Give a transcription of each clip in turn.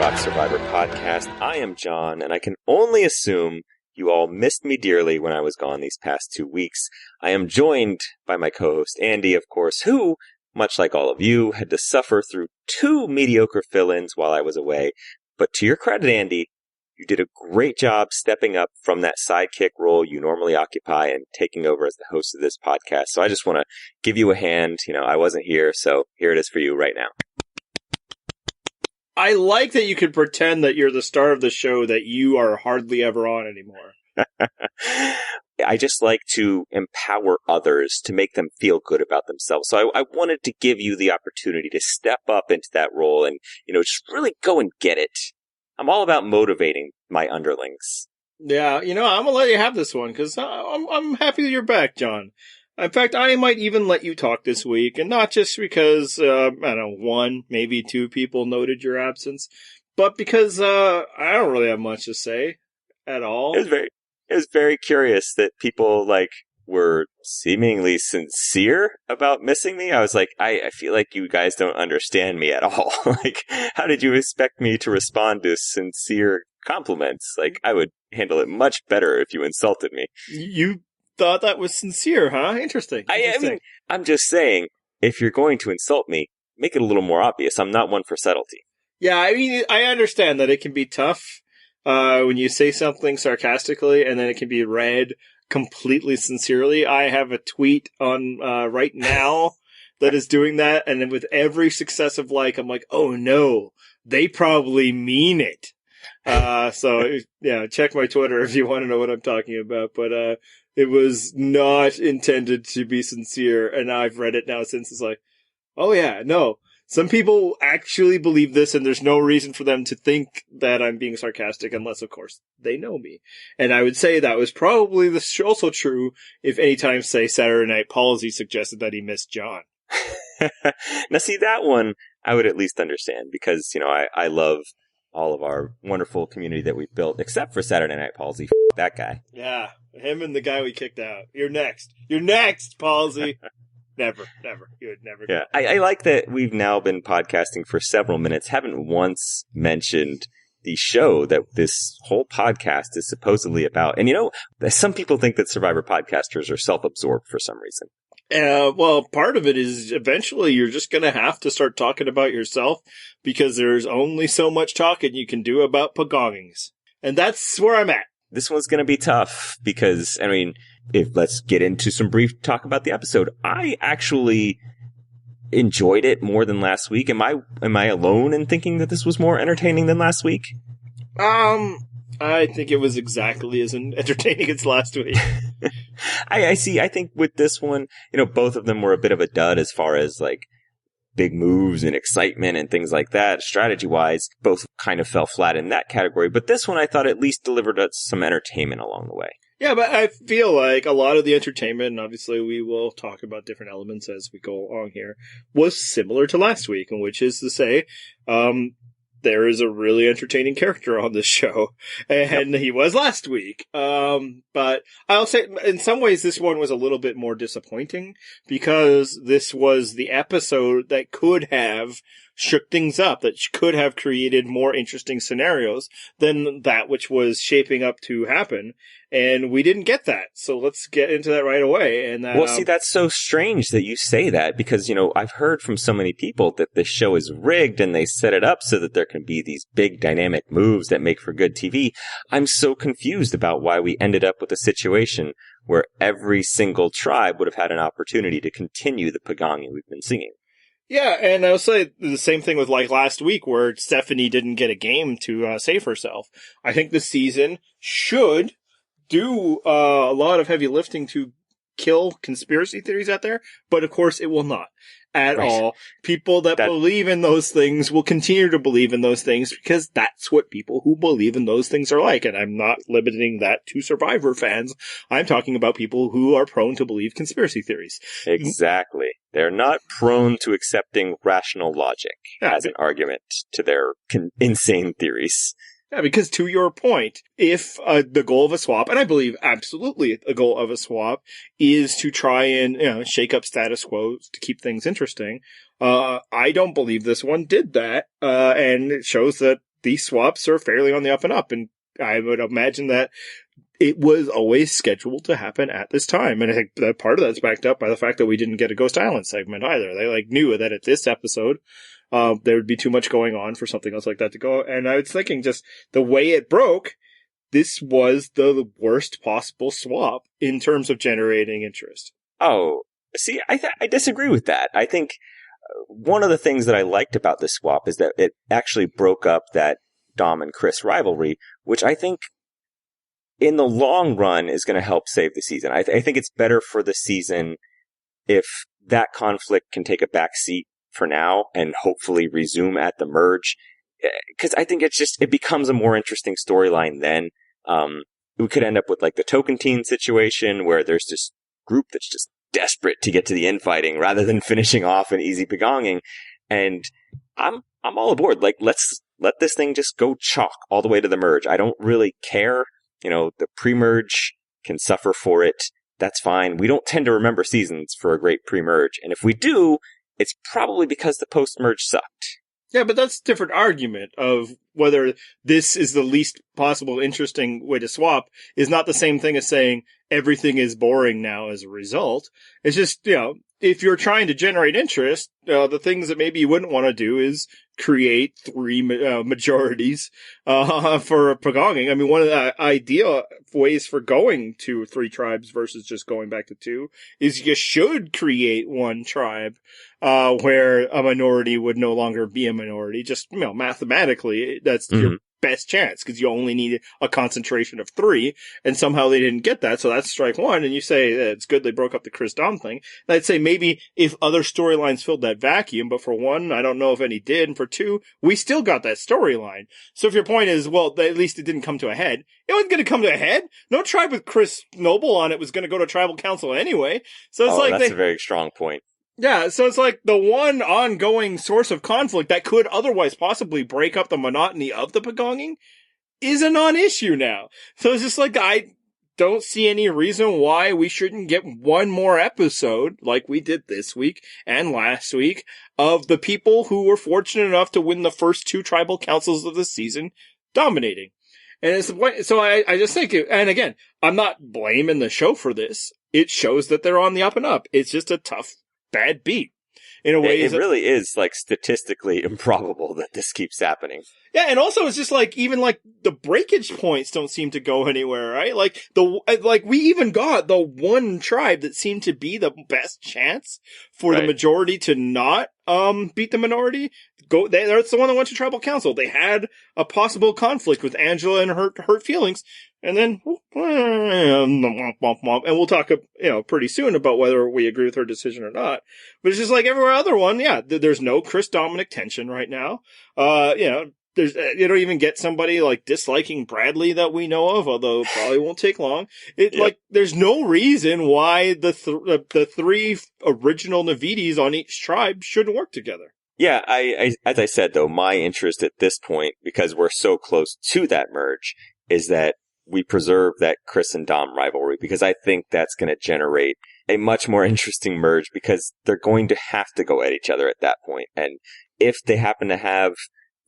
Rock Survivor podcast. I am John, and I can only assume you all missed me dearly when I was gone these past 2 weeks. I am joined by my co-host Andy, of course, who, much like all of you, had to suffer through 2 mediocre fill-ins while I was away. But to your credit, Andy, you did a great job stepping up from that sidekick role you normally occupy and taking over as the host of this podcast. So I just want to give you a hand. I wasn't here, so here it is for you right now. I like that you can pretend that you're the star of the show that you are hardly ever on anymore. I just like to empower others to make them feel good about themselves. So I wanted to give you the opportunity to step up into that role and, just really go and get it. I'm all about motivating my underlings. Yeah, I'm going to let you have this one because I'm happy that you're back, John. In fact, I might even let you talk this week, and not just because, 1, maybe 2 people noted your absence, but because I don't really have much to say at all. It was very curious that people, were seemingly sincere about missing me. I was like, I feel like you guys don't understand me at all. How did you expect me to respond to sincere compliments? I would handle it much better if you insulted me. You thought that was sincere, huh? Interesting. I mean, I'm just saying, if you're going to insult me, make it a little more obvious. I'm not one for subtlety. Yeah, I mean, I understand that it can be tough when you say something sarcastically and then it can be read completely sincerely. I have a tweet on right now that is doing that, and then with every successive I'm like, oh no, they probably mean it. So yeah, check my Twitter if you want to know what I'm talking about. But it was not intended to be sincere, and I've read it now since. It's like, oh yeah, no. Some people actually believe this, and there's no reason for them to think that I'm being sarcastic unless, of course, they know me. And I would say that was probably also true if any time, say, Saturday Night Palsy suggested that he missed John. Now, see, that one I would at least understand because, I love all of our wonderful community that we've built, except for Saturday Night Palsy. That guy. Yeah, him and the guy we kicked out. You're next, Palsy. Never. You would never. Yeah, I like that we've now been podcasting for several minutes, haven't once mentioned the show that this whole podcast is supposedly about. And, some people think that Survivor podcasters are self-absorbed for some reason. Well, part of it is eventually you're just going to have to start talking about yourself because there's only so much talking you can do about pagongings. And that's where I'm at. This one's going to be tough because, let's get into some brief talk about the episode. I actually enjoyed it more than last week. Am I alone in thinking that this was more entertaining than last week? I think it was exactly as entertaining as last week. I see. I think with this one, both of them were a bit of a dud as far as big moves and excitement and things like that. Strategy-wise, both kind of fell flat in that category. But this one, I thought at least delivered us some entertainment along the way. Yeah, but I feel like a lot of the entertainment, and obviously we will talk about different elements as we go along here, was similar to last week, and which is to say, there is a really entertaining character on this show, and He was last week. But I'll say, in some ways, this one was a little bit more disappointing, because this was the episode that could have shook things up, that could have created more interesting scenarios than that which was shaping up to happen. And we didn't get that. So let's get into that right away. And well, see, that's so strange that you say that because, I've heard from so many people that this show is rigged and they set it up so that there can be these big dynamic moves that make for good TV. I'm so confused about why we ended up with a situation where every single tribe would have had an opportunity to continue the pagonging we've been singing. Yeah, and I'll say the same thing with last week where Stephanie didn't get a game to save herself. I think the season should do a lot of heavy lifting to kill conspiracy theories out there, but of course it will not at all. People that believe in those things will continue to believe in those things because that's what people who believe in those things are like. And I'm not limiting that to Survivor fans. I'm talking about people who are prone to believe conspiracy theories. Exactly. They're not prone to accepting rational logic as an argument to their insane theories. Yeah, because to your point, if the goal of a swap, and I believe absolutely the goal of a swap, is to try and shake up status quo to keep things interesting, I don't believe this one did that, and it shows that these swaps are fairly on the up and up. And I would imagine that it was always scheduled to happen at this time. And I think that part of that's backed up by the fact that we didn't get a Ghost Island segment either. They knew that at this episode, there would be too much going on for something else like that to go. And I was thinking just the way it broke, this was the worst possible swap in terms of generating interest. Oh, see, I disagree with that. I think one of the things that I liked about this swap is that it actually broke up that Dom and Chris rivalry, which I think in the long run is going to help save the season. I think it's better for the season if that conflict can take a back seat for now and hopefully resume at the merge. Because I think it becomes a more interesting storyline then. We could end up with like the Tocantins situation where there's this group that's just desperate to get to the infighting rather than finishing off an easy pagonging. And I'm all aboard. Like, let's let this thing just go chalk all the way to the merge. I don't really care. The pre-merge can suffer for it. That's fine. We don't tend to remember seasons for a great pre-merge. And if we do, it's probably because the post-merge sucked. Yeah, but that's a different argument of whether this is the least possible interesting way to swap is not the same thing as saying everything is boring now as a result. It's just, if you're trying to generate interest, the things that maybe you wouldn't want to do is create three majorities for pagonging. I mean, one of the ideal ways for going to three tribes versus just going back to two is you should create one tribe where a minority would no longer be a minority. Just, mathematically, that's your best chance because you only need a concentration of three, and somehow they didn't get that, so that's strike one. And you say it's good they broke up the Chris Dom thing. And I'd say maybe if other storylines filled that vacuum, but for one, I don't know if any did, and for two, we still got that storyline. So if your point is, well, at least it didn't come to a head, it wasn't going to come to a head. No tribe with Chris Noble on it was going to go to tribal council anyway. So it's that's a very strong point. Yeah, so it's like the one ongoing source of conflict that could otherwise possibly break up the monotony of the pagonging is a non-issue now. So it's just like, I don't see any reason why we shouldn't get one more episode, like we did this week and last week, of the people who were fortunate enough to win the first two tribal councils of the season dominating. And it's the point, so I just think, and again, I'm not blaming the show for this. It shows that they're on the up and up. It's just a tough, bad beat. In a way, it really is like statistically improbable that this keeps happening. Yeah, and also it's just like even like the breakage points don't seem to go anywhere, right? Like we even got the one tribe that seemed to be the best chance for the majority to not beat the minority. That's the one that went to tribal council. They had a possible conflict with Angela and her hurt feelings. And then, and we'll talk, pretty soon about whether we agree with her decision or not. But it's just like every other one. Yeah, there's no Chris Dominic tension right now. There's, you don't even get somebody like disliking Bradley that we know of, although it probably won't take long. There's no reason why the three original Navitis on each tribe shouldn't work together. Yeah, I as I said though, my interest at this point, because we're so close to that merge, is that we preserve that Chris and Dom rivalry, because I think that's going to generate a much more interesting merge, because they're going to have to go at each other at that point. And if they happen to have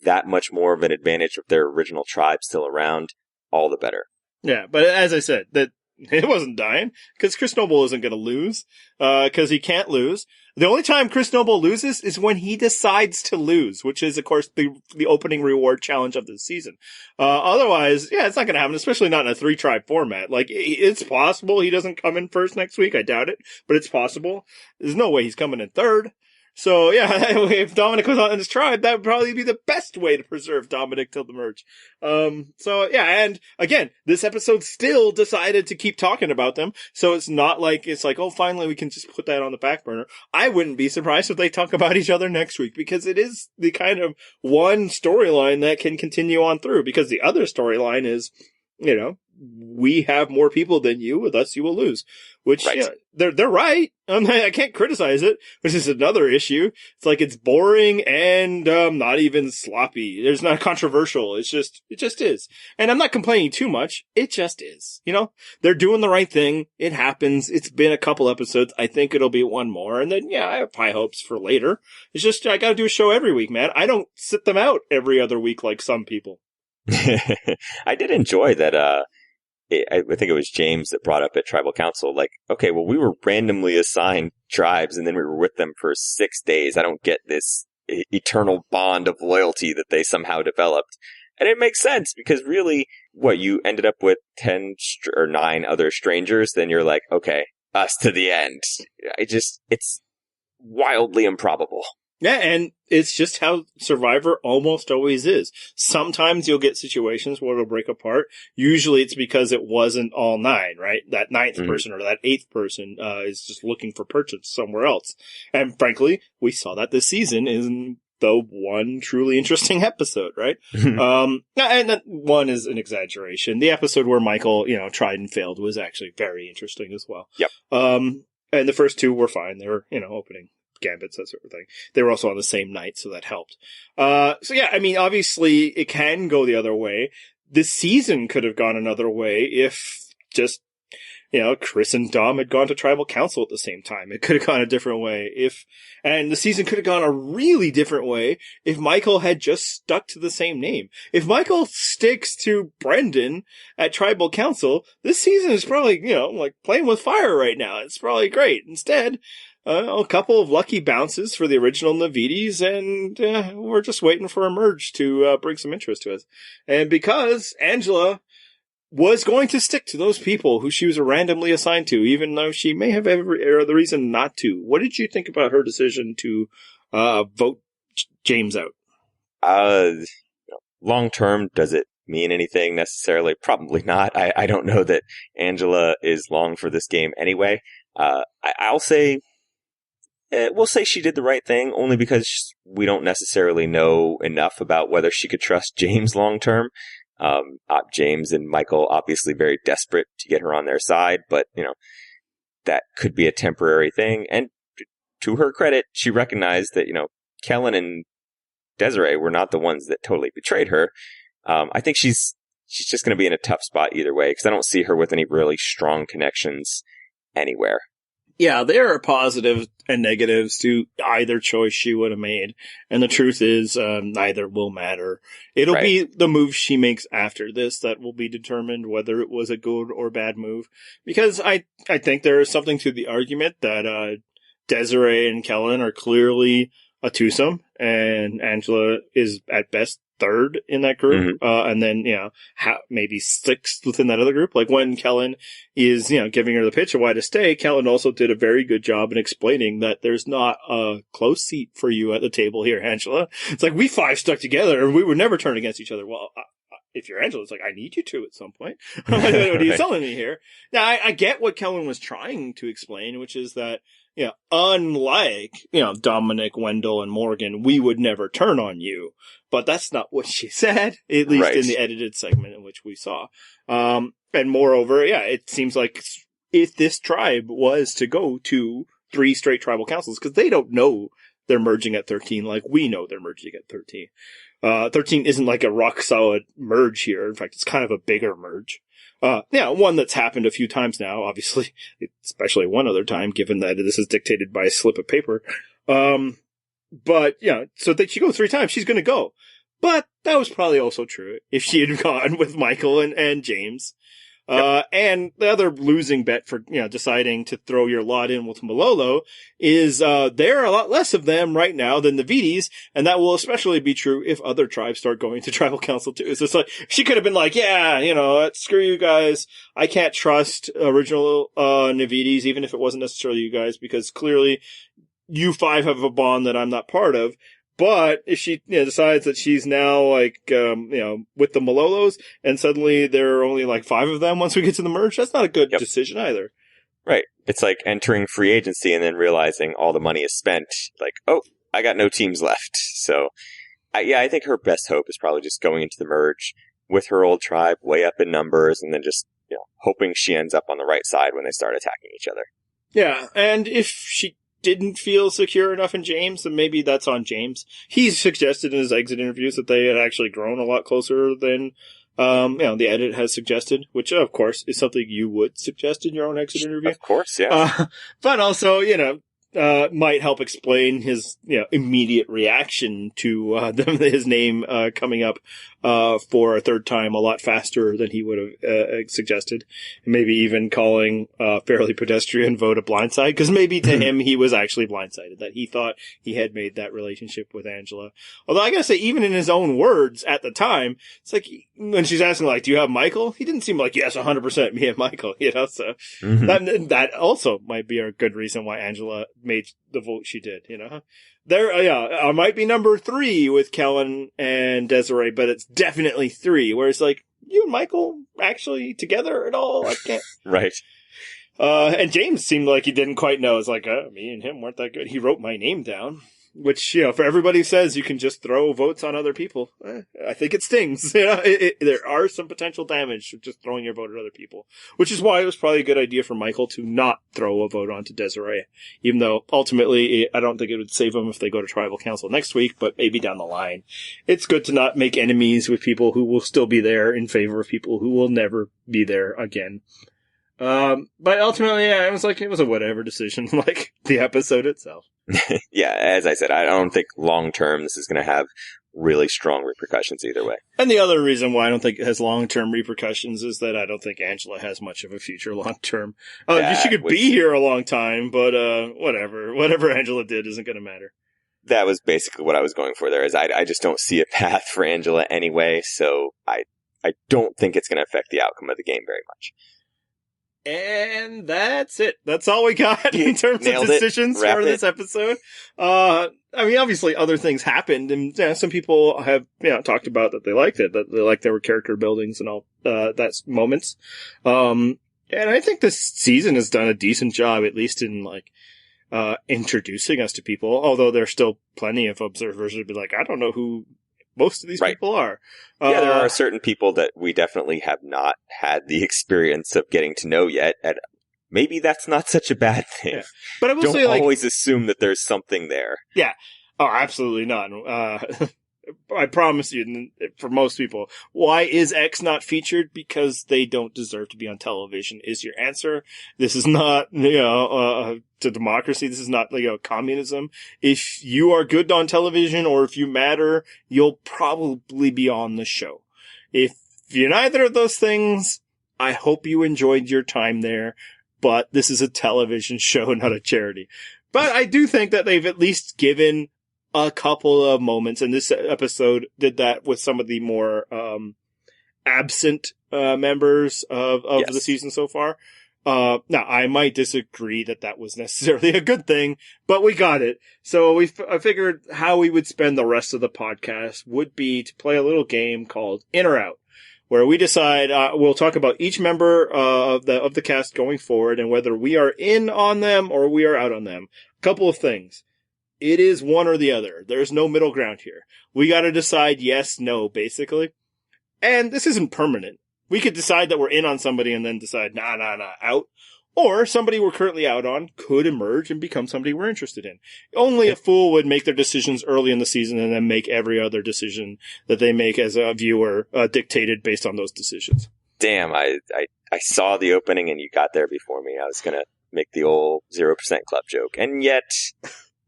that much more of an advantage of their original tribe still around, all the better. Yeah, but as I said, that it wasn't dying, because Chris Noble isn't going to lose, because he can't lose. The only time Chris Noble loses is when he decides to lose, which is, of course, the opening reward challenge of the season. Otherwise, yeah, it's not going to happen, especially not in a three-tribe format. Like, it's possible he doesn't come in first next week. I doubt it, but it's possible. There's no way he's coming in third. So, yeah, if Dominic was on his tribe, that would probably be the best way to preserve Dominic till the merge. And again, this episode still decided to keep talking about them. So it's not like, oh, finally we can just put that on the back burner. I wouldn't be surprised if they talk about each other next week, because it is the kind of one storyline that can continue on through, because the other storyline is, we have more people than you, thus you will lose. Which, Right. yeah, they're right. I can't criticize it, which is another issue. It's like, it's boring and, not even sloppy. There's not controversial. It just is. And I'm not complaining too much. It just is. You know, they're doing the right thing. It happens. It's been a couple episodes. I think it'll be one more. And then, yeah, I have high hopes for later. It's just, I gotta do a show every week, man. I don't sit them out every other week like some people. I did enjoy that, I think it was James that brought up at Tribal Council, like, okay, well, we were randomly assigned tribes and then we were with them for 6 days. I don't get this eternal bond of loyalty that they somehow developed. And it makes sense because really, what, you ended up with 10 or 9 other strangers, then you're like, okay, us to the end. It's wildly improbable. Yeah, and it's just how Survivor almost always is. Sometimes you'll get situations where it'll break apart. Usually it's because it wasn't all 9, right? That 9th person or that 8th person is just looking for purchase somewhere else. And frankly, we saw that this season in the one truly interesting episode, right? And that one is an exaggeration. The episode where Michael, tried and failed was actually very interesting as well. Yep. And the first 2 were fine. They were, opening gambits, that sort of thing. They were also on the same night, so that helped. So yeah, I mean, obviously it can go the other way. This season could have gone another way if just, Chris and Dom had gone to Tribal Council at the same time. It could have gone a different way and the season could have gone a really different way if Michael had just stuck to the same name. If Michael sticks to Brendan at Tribal Council, this season is probably, like playing with fire right now. It's probably great. Instead, a couple of lucky bounces for the original Navides, and we're just waiting for a merge to bring some interest to us. And because Angela was going to stick to those people who she was randomly assigned to, even though she may have every other reason not to. What did you think about her decision to vote James out? Long term, does it mean anything necessarily? Probably not. I don't know that Angela is long for this game anyway. I'll say... we'll say she did the right thing, only because we don't necessarily know enough about whether she could trust James long term. James and Michael obviously very desperate to get her on their side, but that could be a temporary thing. And to her credit, she recognized that Kellen and Desiree were not the ones that totally betrayed her. I think she's just going to be in a tough spot either way, because I don't see her with any really strong connections anywhere. Yeah, there are positives and negatives to either choice she would have made. And the truth is, neither will matter. It'll be the move she makes after this that will be determined whether it was a good or bad move. Because I think there is something to the argument that Desiree and Kellen are clearly a twosome, and Angela is at best third in that group, and then maybe sixth within that other group. Like when Kellen is giving her the pitch of why to stay, Kellen also did a very good job in explaining that there's not a close seat for you at the table here, Angela. It's like, we 5 stuck together and we would never turn against each other. Well, if you're Angela, it's like, I need you to at some point. What are you telling me here? Now, I get what Kellen was trying to explain, which is that unlike, Dominic, Wendell, and Morgan, we would never turn on you. But that's not what she said, at least in the edited segment in which we saw. And moreover, it seems like if this tribe was to go to 3 straight tribal councils, because they don't know they're merging at 13 like we know they're merging at 13. 13 isn't like a rock solid merge here. In fact, it's kind of a bigger merge. One that's happened a few times now, obviously, especially one other time, given that this is dictated by a slip of paper. But so that she goes 3 times, she's going to go. But that was probably also true if she had gone with Michael and James. And the other losing bet for, deciding to throw your lot in with Malolo is, there are a lot less of them right now than the Vides, and that will especially be true if other tribes start going to tribal council too. So it's like, she could have been like, screw you guys. I can't trust original, Navides, even if it wasn't necessarily you guys, because clearly you 5 have a bond that I'm not part of. But if she decides that she's now with the Malolos and suddenly there are only like 5 of them once we get to the merge, that's not a good decision either. Right. It's like entering free agency and then realizing all the money is spent. Like, oh, I got no teams left. So, I think her best hope is probably just going into the merge, with her old tribe way up in numbers, and then just, hoping she ends up on the right side when they start attacking each other. Yeah, and if she didn't feel secure enough in James, then maybe that's on James. He's suggested in his exit interviews that they had actually grown a lot closer than, the edit has suggested, which of course is something you would suggest in your own exit interview. Of course, yeah. But also, might help explain his, immediate reaction to, his name, coming up, for a third time a lot faster than he would have, suggested. And maybe even calling, fairly pedestrian vote a blindside, because maybe to him he was actually blindsided, that he thought he had made that relationship with Angela. Although I gotta say, even in his own words at the time, it's like, when she's asking, like, do you have Michael? He didn't seem like, yes, 100% me and Michael, so that also might be a good reason why Angela made the vote she did, There, I might be number 3 with Kellen and Desiree, but it's definitely 3, where it's like, you and Michael actually together at all? I can't. Right. And James seemed like he didn't quite know. It's like, me and him weren't that good. He wrote my name down. Which, for everybody who says you can just throw votes on other people, I think it stings. There are some potential damage to just throwing your vote at other people. Which is why it was probably a good idea for Michael to not throw a vote onto Desiree. Even though, ultimately, I don't think it would save them if they go to tribal council next week, but maybe down the line. It's good to not make enemies with people who will still be there in favor of people who will never be there again. But ultimately, it was a whatever decision, like the episode itself. Yeah, as I said, I don't think long term this is going to have really strong repercussions either way. And the other reason why I don't think it has long term repercussions is that I don't think Angela has much of a future long term. She could be here a long time, but whatever Angela did isn't going to matter. That was basically what I was going for there. Is I just don't see a path for Angela anyway, so I don't think it's going to affect the outcome of the game very much. And that's it. That's all we got in terms of decisions for this episode. Obviously other things happened, and some people have, talked about that they liked it, that they liked their character buildings and all, that's moments. And I think this season has done a decent job, at least in introducing us to people, although there's still plenty of observers who'd be like, I don't know who most of these people are. Yeah, there are certain people that we definitely have not had the experience of getting to know yet, and maybe that's not such a bad thing. Yeah. But I will Don't say, always assume that there's something there. Yeah. Oh, absolutely not. I promise you, for most people, why is X not featured? Because they don't deserve to be on television is your answer. This is not, to democracy. This is not, communism. If you are good on television or if you matter, you'll probably be on the show. If you're neither of those things, I hope you enjoyed your time there, but this is a television show, not a charity. But I do think that they've at least given a couple of moments, and this episode did that with some of the more absent members of the season so far. Now, I might disagree that was necessarily a good thing, but we got it. So I figured how we would spend the rest of the podcast would be to play a little game called In or Out, where we decide we'll talk about each member of the cast going forward and whether we are in on them or we are out on them. A couple of things. It is one or the other. There's no middle ground here. We gotta decide yes, no, basically. And this isn't permanent. We could decide that we're in on somebody and then decide, nah, out. Or somebody we're currently out on could emerge and become somebody we're interested in. Only a fool would make their decisions early in the season and then make every other decision that they make as a viewer dictated based on those decisions. Damn, I saw the opening and you got there before me. I was gonna make the old 0% club joke. And yet...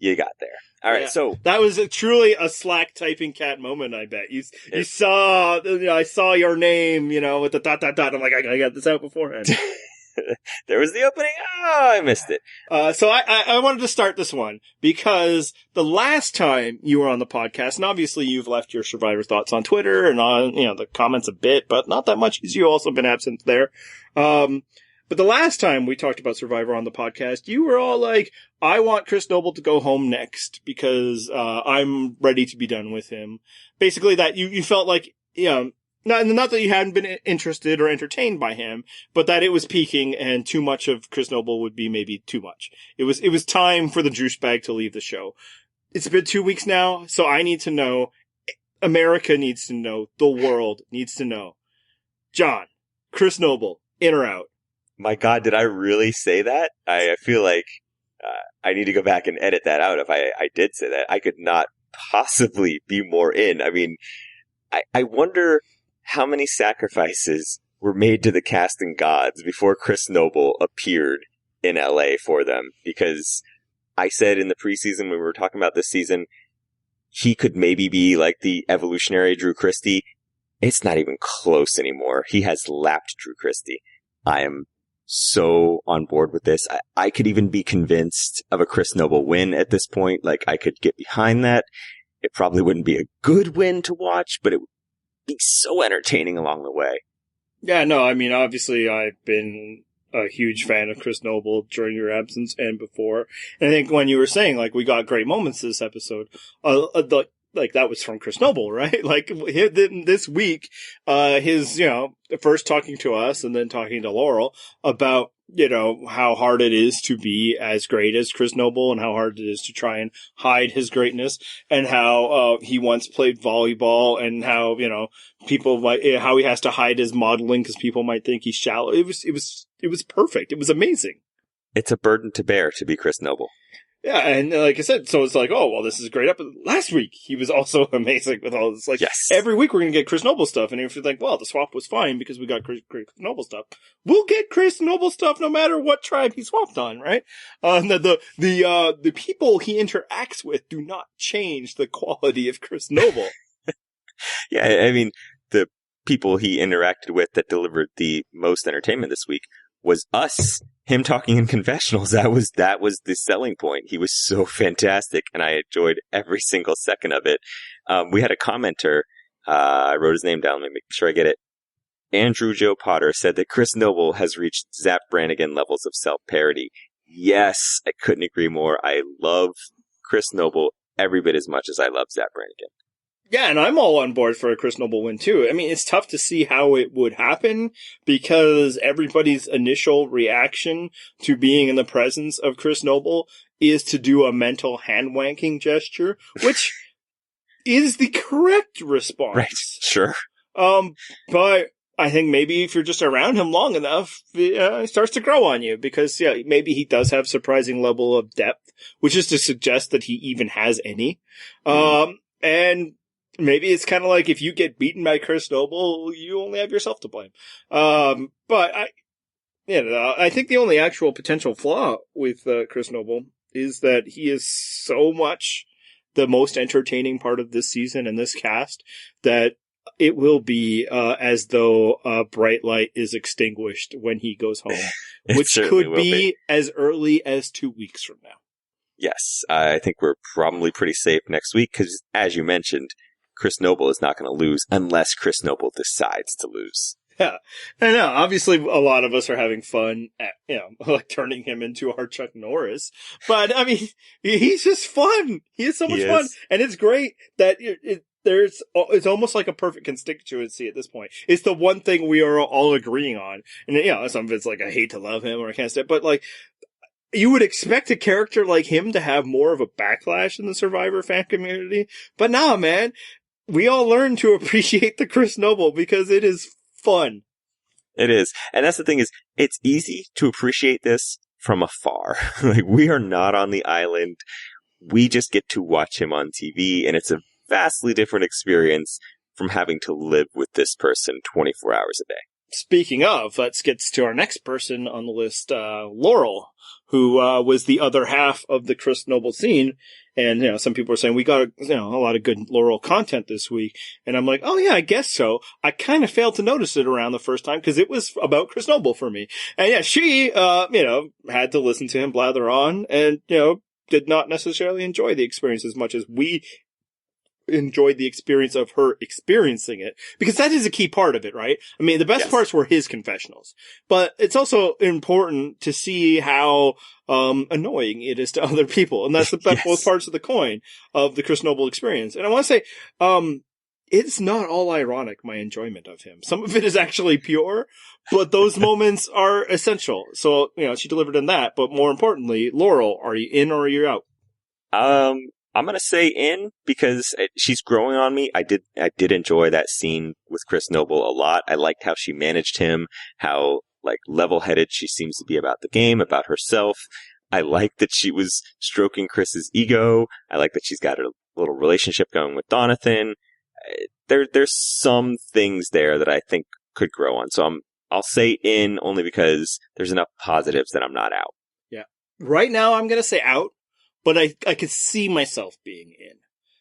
you got there. All right, so that was truly a Slack typing cat moment. I bet you saw. I saw your name, with the ... I'm like, I got this out beforehand. There was the opening. Oh, I missed it. So I wanted to start this one because the last time you were on the podcast, and obviously you've left your Survivor thoughts on Twitter and on the comments a bit, but not that much because you also been absent there. But the last time we talked about Survivor on the podcast, you were all like, I want Chris Noble to go home next because I'm ready to be done with him. Basically that you felt like, not that you hadn't been interested or entertained by him, but that it was peaking and too much of Chris Noble would be maybe too much. It was time for the juice bag to leave the show. It's been 2 weeks now, so I need to know, America needs to know, the world needs to know. John, Chris Noble, in or out? My God, did I really say that? I feel like I need to go back and edit that out if I did say that. I could not possibly be more in. I mean, I wonder how many sacrifices were made to the casting gods before Chris Noble appeared in LA for them, because I said in the preseason when we were talking about this season, he could maybe be like the evolutionary Drew Christie. It's not even close anymore. He has lapped Drew Christie. I am so on board with this. I could even be convinced of a Chris Noble win at this point. Like, I could get behind that. It probably wouldn't be a good win to watch, but it would be so entertaining along the way. Yeah, no, I mean, obviously I've been a huge fan of Chris Noble during your absence and before. And I think when you were saying, like, we got great moments this episode, like, that was from Chris Noble, right? Like, this week, his, first talking to us and then talking to Laurel about, how hard it is to be as great as Chris Noble and how hard it is to try and hide his greatness, and how, he once played volleyball, and how, how he has to hide his modeling because people might think he's shallow. It was perfect. It was amazing. It's a burden to bear to be Chris Noble. Yeah, and like I said, so it's like, oh, well, this is great. Last week, he was also amazing with all this. Like, yes. Every week we're going to get Chris Noble stuff. And if you're like, well, the swap was fine because we got Chris Noble stuff, we'll get Chris Noble stuff no matter what tribe he swapped on, right? The people he interacts with do not change the quality of Chris Noble. Yeah, I mean, the people he interacted with that delivered the most entertainment this week was us. Him talking in confessionals, that was the selling point. He was so fantastic, and I enjoyed every single second of it. We had a commenter, I wrote his name down, let me make sure I get it. Andrew Joe Potter said that Chris Noble has reached Zap Brannigan levels of self-parody. Yes, I couldn't agree more. I love Chris Noble every bit as much as I love Zap Brannigan. Yeah, and I'm all on board for a Chris Noble win, too. I mean, it's tough to see how it would happen because everybody's initial reaction to being in the presence of Chris Noble is to do a mental hand-wanking gesture, which is the correct response. Right, sure. But I think maybe if you're just around him long enough, it starts to grow on you because, yeah, maybe he does have surprising level of depth, which is to suggest that he even has any. And maybe it's kind of like if you get beaten by Chris Noble, you only have yourself to blame. But I think the only actual potential flaw with Chris Noble is that he is so much the most entertaining part of this season and this cast that it will be as though a bright light is extinguished when he goes home, which could be as early as 2 weeks from now. Yes, I think we're probably pretty safe next week because, as you mentioned, Chris Noble is not going to lose unless Chris Noble decides to lose. Yeah. I know. Obviously, a lot of us are having fun at, like turning him into our Chuck Norris. But, I mean, he's just fun. He is so much fun. And it's great that it's almost like a perfect constituency at this point. It's the one thing we are all agreeing on. And, some of it's like, I hate to love him or I can't stand it. But, like, you would expect a character like him to have more of a backlash in the Survivor fan community. But nah, man. We all learn to appreciate the Chris Noble because it is fun. It is. And that's the thing is, it's easy to appreciate this from afar. Like, we are not on the island. We just get to watch him on TV, and it's a vastly different experience from having to live with this person 24 hours a day. Speaking of, let's get to our next person on the list, Laurel, who was the other half of the Chris Noble scene. And, some people are saying we got, a lot of good Laurel content this week. And I'm like, oh yeah, I guess so. I kind of failed to notice it around the first time because it was about Chris Noble for me. And yeah, she, had to listen to him blather on and, did not necessarily enjoy the experience as much as we enjoyed the experience of her experiencing it, because that is a key part of it, right? I mean, the best parts were his confessionals, but it's also important to see how annoying it is to other people, and that's the best both parts of the coin of the Chris Noble experience. And I want to say, it's not all ironic, my enjoyment of him. Some of it is actually pure, but those moments are essential. So, she delivered in that, but more importantly, Laurel, are you in or are you out? I'm going to say in because she's growing on me. I did enjoy that scene with Chris Noble a lot. I liked how she managed him, how like level-headed she seems to be about the game, about herself. I like that she was stroking Chris's ego. I like that she's got a little relationship going with Donathan. There's some things there that I think could grow on. So I'll say in only because there's enough positives that I'm not out. Yeah. Right now I'm going to say out, but I could see myself being in.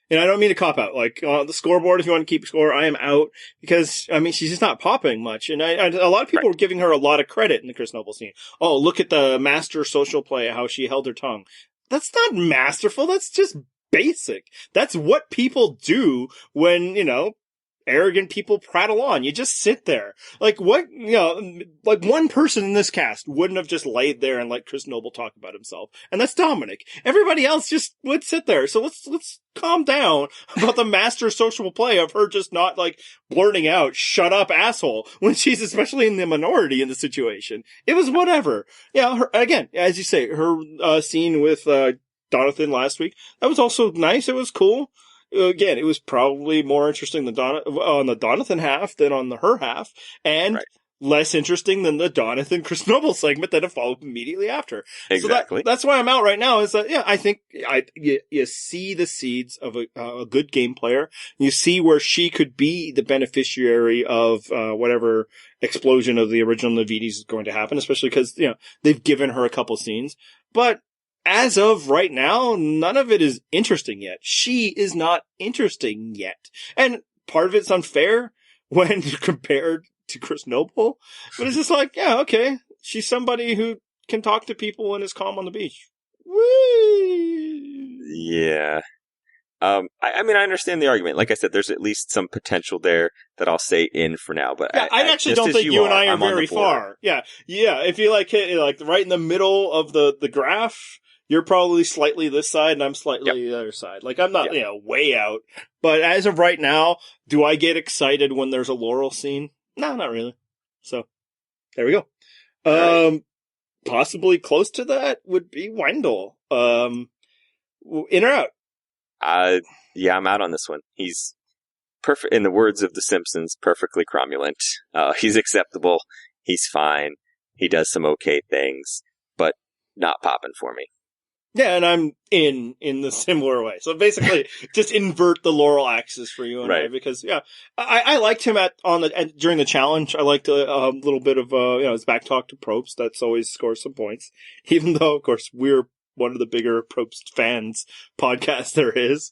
And I don't mean to cop out. Like, on the scoreboard, if you want to keep score, I am out because, I mean, she's just not popping much. And a lot of people are giving her a lot of credit in the Chris Noble scene. Oh, look at the master social play, how she held her tongue. That's not masterful. That's just basic. That's what people do when, arrogant people prattle on. You just sit there. Like what, like one person in this cast wouldn't have just laid there and let Chris Noble talk about himself. And that's Dominic. Everybody else just would sit there. So let's calm down about the master social play of her just not like blurting out, shut up asshole, when she's especially in the minority in the situation. It was whatever. Yeah. Again, as you say, her scene with, Donathan last week, that was also nice. It was cool. Again, it was probably more interesting on the Donathan half than on her half, and less interesting than the Donathan Chris Noble segment that followed immediately after. Exactly. So that's why I'm out right now. Is that I think you see the seeds of a good game player. You see where she could be the beneficiary of whatever explosion of the original Navides is going to happen, especially because they've given her a couple scenes, but. As of right now, none of it is interesting yet. She is not interesting yet. And part of it's unfair when compared to Chris Noble. But it's just like, yeah, okay. She's somebody who can talk to people and is calm on the beach. Whee! Yeah. I mean, I understand the argument. Like I said, there's at least some potential there that I'll say in for now. But yeah, I actually don't think you and I are very far. Yeah. If you like right in the middle of the graph, you're probably slightly this side and I'm slightly the other side. Like I'm not, way out. But as of right now, do I get excited when there's a Laurel scene? No, not really. So there we go. Right. Possibly close to that would be Wendell. In or out? Yeah, I'm out on this one. He's perfect. In the words of The Simpsons, perfectly cromulent. He's acceptable. He's fine. He does some okay things, but not popping for me. Yeah, and I'm in the similar way. So basically, just invert the Laurel axis for you and I, because I liked him during the challenge. I liked a little bit of his back talk to Probst. That's always scores some points, even though of course we're one of the bigger Probst fans podcasts there is.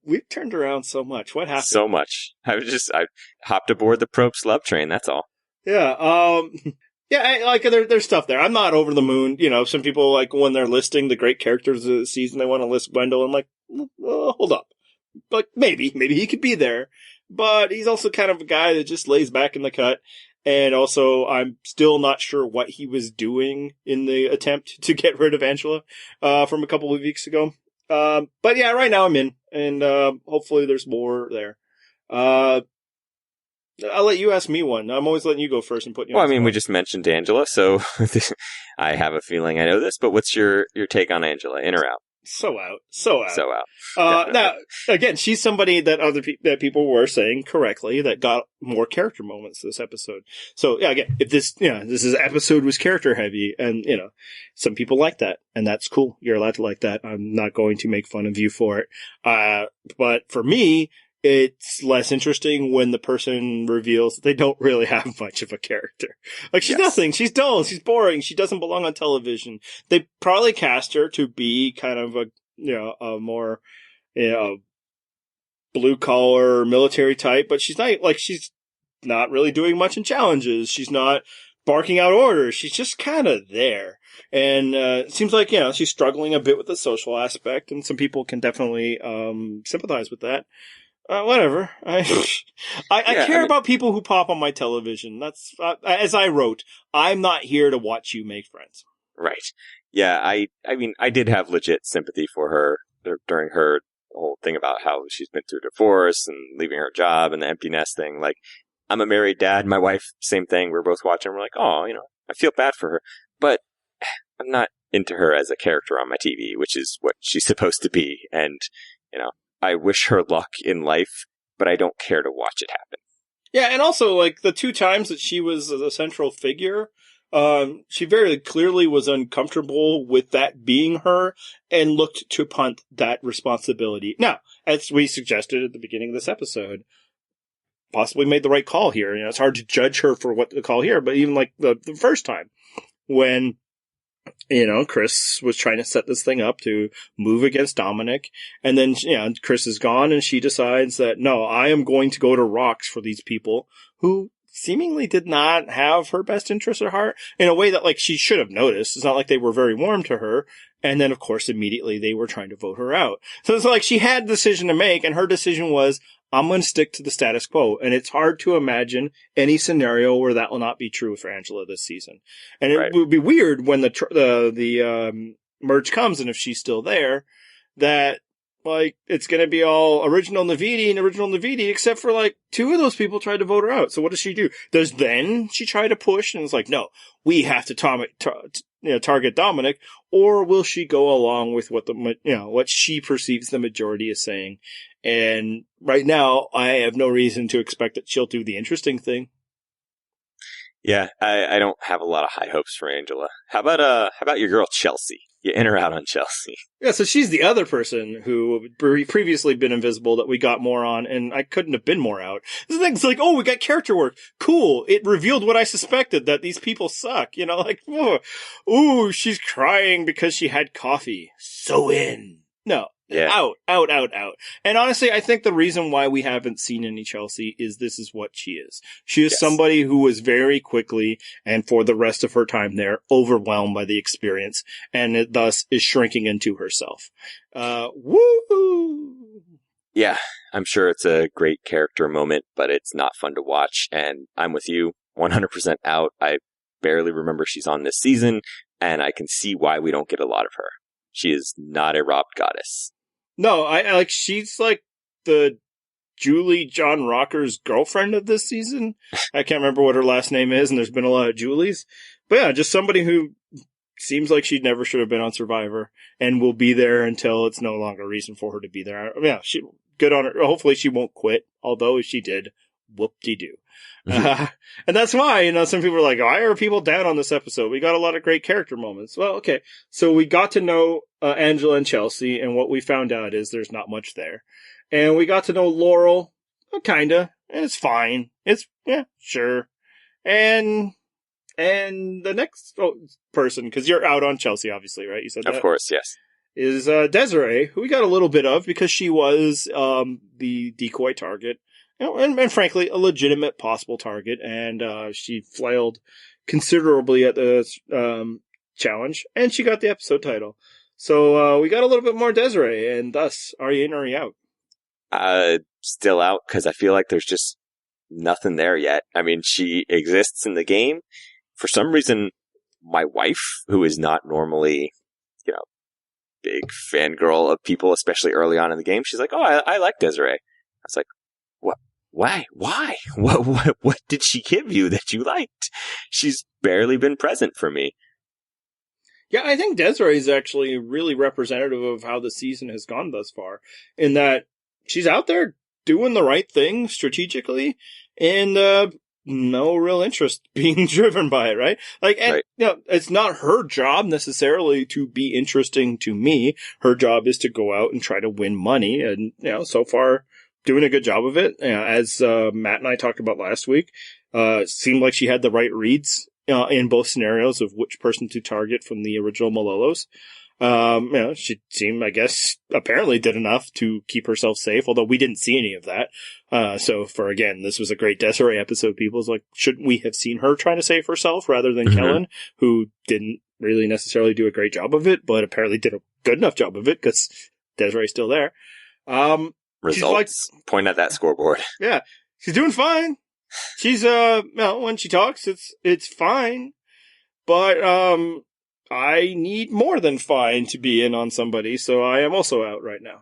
We've turned around so much. What happened? So much. I hopped aboard the Probst love train. That's all. Yeah. Yeah, there's stuff there. I'm not over the moon. Some people, like, when they're listing the great characters of the season, they want to list Wendell. I'm like, hold up. Like, maybe he could be there. But he's also kind of a guy that just lays back in the cut. And also, I'm still not sure what he was doing in the attempt to get rid of Angela, from a couple of weeks ago. But yeah, right now I'm in. And, hopefully there's more there. I'll let you ask me one. I'm always letting you go first and putting you on. Well, I mean, we just mentioned Angela, so I have a feeling I know this, but what's your take on Angela? In or out? So out. Now, again, she's somebody that that people were saying correctly that got more character moments this episode. So yeah, again, if this episode was character heavy, and some people like that, and that's cool. You're allowed to like that. I'm not going to make fun of you for it. But for me, it's less interesting when the person reveals that they don't really have much of a character. Like, she's nothing. She's dull. She's boring. She doesn't belong on television. They probably cast her to be kind of a more, blue collar military type, but she's not really doing much in challenges. She's not barking out orders. She's just kind of there. And, it seems like, she's struggling a bit with the social aspect, and some people can definitely, sympathize with that. Whatever. I care about people who pop on my television. That's, as I wrote, I'm not here to watch you make friends. Right. Yeah, I mean, I did have legit sympathy for her during her whole thing about how she's been through divorce and leaving her job and the empty nest thing. Like, I'm a married dad. My wife, same thing. We're both watching. We're like, oh, I feel bad for her. But I'm not into her as a character on my TV, which is what she's supposed to be. And, I wish her luck in life, but I don't care to watch it happen. Yeah, and also, like, the 2 times that she was the central figure, she very clearly was uncomfortable with that being her and looked to punt that responsibility. Now, as we suggested at the beginning of this episode, possibly made the right call here. It's hard to judge her for what the call here, but even like the first time when, Chris was trying to set this thing up to move against Dominic, and then, Chris is gone and she decides that, no, I am going to go to rocks for these people who seemingly did not have her best interest at heart in a way that, like, she should have noticed. It's not like they were very warm to her. And then, of course, immediately they were trying to vote her out. So it's like she had a decision to make, and her decision was, I'm going to stick to the status quo. And it's hard to imagine any scenario where that will not be true for Angela this season. And it would be weird when the merge comes, and if she's still there, that, like, it's going to be all original Navidi, except for, like, 2 of those people tried to vote her out. So what does she do? Does then she try to push and it's like, no, we have to target Dominic, or will she go along with what what she perceives the majority is saying? And right now, I have no reason to expect that she'll do the interesting thing. Yeah, I don't have a lot of high hopes for Angela. How about your girl Chelsea? You in or out on Chelsea? Yeah, so she's the other person who previously been invisible that we got more on, and I couldn't have been more out. The thing's like, oh, we got character work. Cool. It revealed what I suspected, that these people suck. Like, ooh, she's crying because she had coffee. So in. No. Yeah. Out. And honestly, I think the reason why we haven't seen any Chelsea is this is what she is. She is somebody who was very quickly, and for the rest of her time there, overwhelmed by the experience, and it thus is shrinking into herself. Woo! Yeah, I'm sure it's a great character moment, but it's not fun to watch, and I'm with you, 100% out. I barely remember she's on this season, and I can see why we don't get a lot of her. She is not a robbed goddess. No, I she's like the Julie John Rocker's girlfriend of this season. I can't remember what her last name is, and there's been a lot of Julies. But yeah, just somebody who seems like she never should have been on Survivor and will be there until it's no longer a reason for her to be there. Yeah, good on her. Hopefully she won't quit, although if she did, whoop-de-doo. And that's why, some people are like, why are people down on this episode? We got a lot of great character moments. Well, okay. So we got to know Angela and Chelsea, and what we found out is there's not much there. And we got to know Laurel, kinda, and it's fine. Yeah, sure. And the next person, because you're out on Chelsea, obviously, right? You said that? Of course, yes. Is Desiree, who we got a little bit of because she was the decoy target. And frankly, a legitimate possible target, and she flailed considerably at the challenge, and she got the episode title. So we got a little bit more Desiree, and thus, are you in or are you out? Still out, because I feel like there's just nothing there yet. I mean, she exists in the game. For some reason, my wife, who is not normally, big fangirl of people, especially early on in the game, she's like, oh, I like Desiree. I was like, what? Why? What did she give you that you liked? She's barely been present for me. Yeah, I think Desiree is actually really representative of how the season has gone thus far, in that she's out there doing the right thing strategically, and no real interest being driven by it, right? Right. It's not her job necessarily to be interesting to me. Her job is to go out and try to win money, and so far, doing a good job of it. As Matt and I talked about last week, seemed like she had the right reads in both scenarios of which person to target from the original Malolos. She seemed, I guess, apparently did enough to keep herself safe, although we didn't see any of that. So again, this was a great Desiree episode. People's like, shouldn't we have seen her trying to save herself rather than Kellen, who didn't really necessarily do a great job of it, but apparently did a good enough job of it because Desiree's still there. Results. Point at that scoreboard. Yeah. She's doing fine. She's, when she talks, it's fine. But, I need more than fine to be in on somebody, so I am also out right now.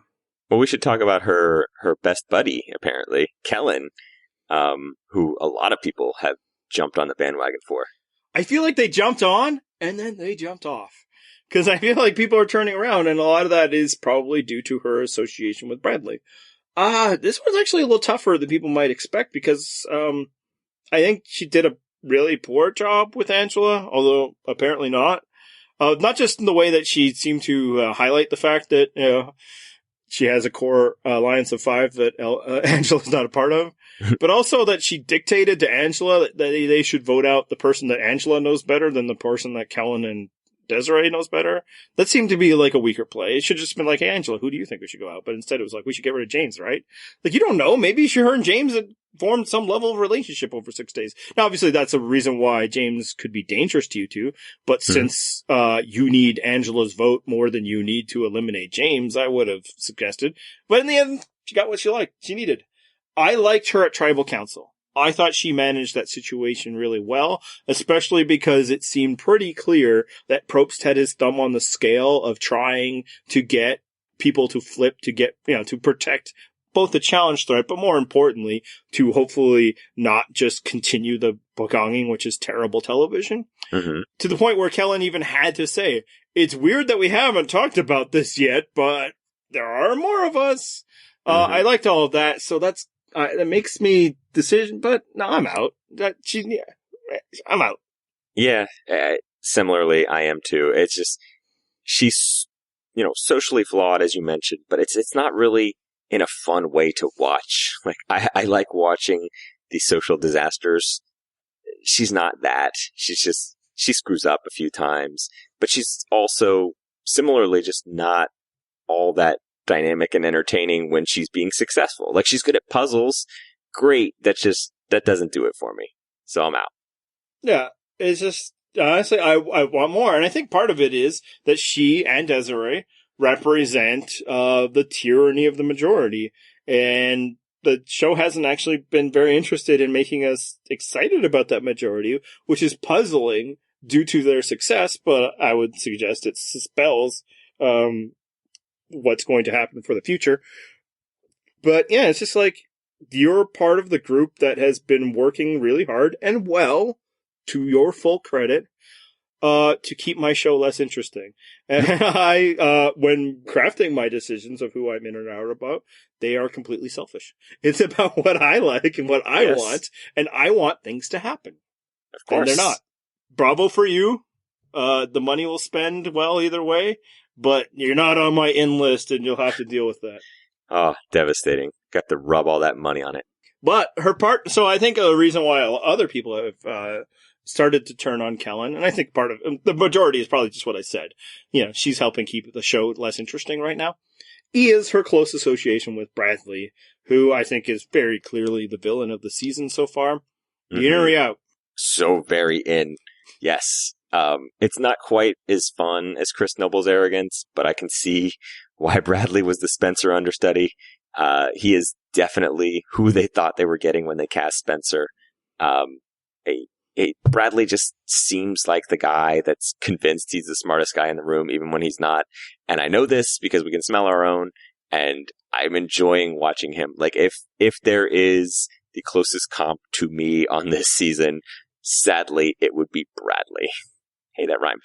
Well, we should talk about her best buddy, apparently, Kellen, who a lot of people have jumped on the bandwagon for. I feel like they jumped on, and then they jumped off. Because I feel like people are turning around, and a lot of that is probably due to her association with Bradley. This was actually a little tougher than people might expect, because I think she did a really poor job with Angela, although apparently not. Not just in the way that she seemed to highlight the fact that she has a core alliance of 5 that Angela's not a part of, but also that she dictated to Angela that they should vote out the person that Angela knows better than the person that Kellen and Desiree knows better. That seemed to be like a weaker play. It should have just been like, hey, Angela, who do you think we should go out? But instead it was like, we should get rid of James, right? Like, you don't know. Maybe her and James had formed some level of relationship over 6 days. Now, obviously, that's a reason why James could be dangerous to you two. But since you need Angela's vote more than you need to eliminate James, I would have suggested. But in the end, she got what she needed. I liked her at Tribal Council. I thought she managed that situation really well, especially because it seemed pretty clear that Probst had his thumb on the scale of trying to get people to flip to get, to protect both the challenge threat, but more importantly, to hopefully not just continue the bogonging, which is terrible television, to the point where Kellen even had to say, it's weird that we haven't talked about this yet, but there are more of us. I liked all of that, so that makes me decision, but no, I'm out. I'm out. Yeah, similarly, I am too. It's just, she's, socially flawed, as you mentioned, but it's not really in a fun way to watch. Like, I like watching these social disasters. She's not that. She screws up a few times, but she's also similarly just not all that dynamic and entertaining when she's being successful. Like, she's good at puzzles. Great. That doesn't do it for me. So I'm out. Yeah. It's just, honestly, I want more. And I think part of it is that she and Desiree represent the tyranny of the majority. And the show hasn't actually been very interested in making us excited about that majority, which is puzzling due to their success, but I would suggest it spells what's going to happen for the future. But yeah, it's just like, you're part of the group that has been working really hard and well, to your full credit, to keep my show less interesting. And when crafting my decisions of who I'm in and out about, they are completely selfish. It's about what I like and what I want, and I want things to happen. Of course. And they're not. Bravo for you. The money will spend well either way, but you're not on my in list, and you'll have to deal with that. Oh, devastating. Got to rub all that money on it. But her part, so I think the reason why other people have started to turn on Kellen, and I think part of the majority is probably just what I said. She's helping keep the show less interesting right now, is her close association with Bradley, who I think is very clearly the villain of the season so far. You in or you out? So very in. Yes. It's not quite as fun as Chris Noble's arrogance, but I can see why Bradley was the Spencer understudy. He is definitely who they thought they were getting when they cast Spencer. Bradley just seems like the guy that's convinced he's the smartest guy in the room, even when he's not. And I know this because we can smell our own, and I'm enjoying watching him. Like, if there is the closest comp to me on this season, sadly, it would be Bradley. Hey, that rhymed.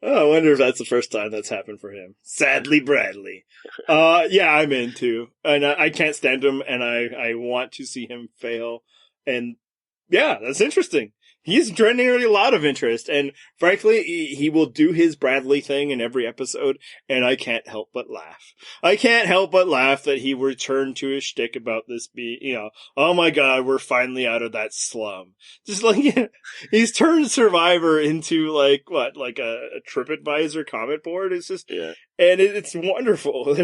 I wonder if that's the first time that's happened for him. Sadly, Bradley. Yeah, I'm in too. And I can't stand him, and I want to see him fail. And yeah, that's interesting. He's generating a lot of interest, and frankly, he will do his Bradley thing in every episode, and I can't help but laugh. I can't help but laugh that he returned to his shtick about this being, oh my god, we're finally out of that slum. Just like, he's turned Survivor into like a TripAdvisor comment board. It's just, and it's wonderful.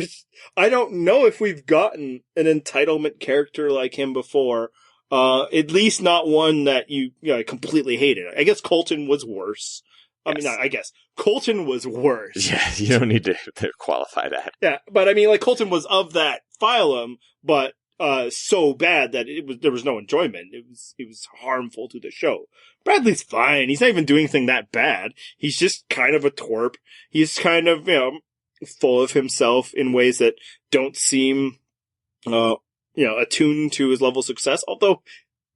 I don't know if we've gotten an entitlement character like him before. At least not one that you completely hated. I guess Colton was worse. I mean, I guess Colton was worse. Yeah, you don't need to qualify that. Yeah, but I mean, like, Colton was of that phylum, but so bad that there was no enjoyment. It was harmful to the show. Bradley's fine. He's not even doing anything that bad. He's just kind of a twerp. He's kind of full of himself in ways that don't seem attuned to his level of success. Although